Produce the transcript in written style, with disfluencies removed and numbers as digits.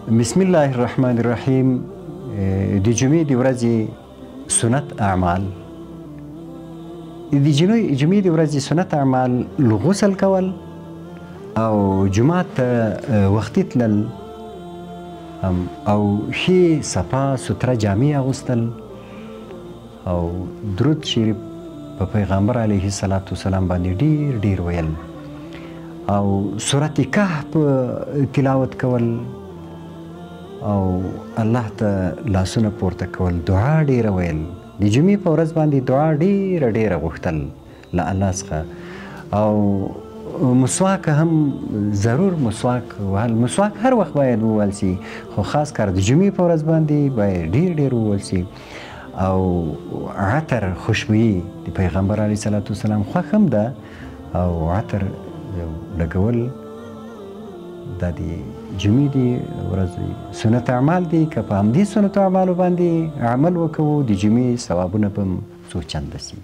بسم الله الرحمن الرحیم. د جمعې د ورځې سنت اعمال، د جمعې د ورځې سنت اعمال غسل کول او جمعات ته وختي تلل او ښې صفا سوتره جامې اغوستل او درود شریف په پیغمبر علیه الصلاة والسلام باندې ډیر ډیر ویل او سورت کهف تلاوت کول او الله ته لاسونه پورته کول، دعا ډیره ویل. د جمعې په ورځ باندې دعا ډیره ډیره غوښتل له الله څخه او مسواک هم ضرور مسواک وهل. مسواک هر وخت باید ووهل سي، خو خاص کار د جمعې په ورځ باندې باید ډیر ډیر ووهل سي. او عطر خوشبويي د پیغمبر علیه صلات وسلام خوښ هم ده او عطر لګول دا د جمعې د ورځې سنت اعمال دي. که په همدې سنتو اعمالو باندې عمل وکړو د جمعې ثوابونه به هم څو چنده سي.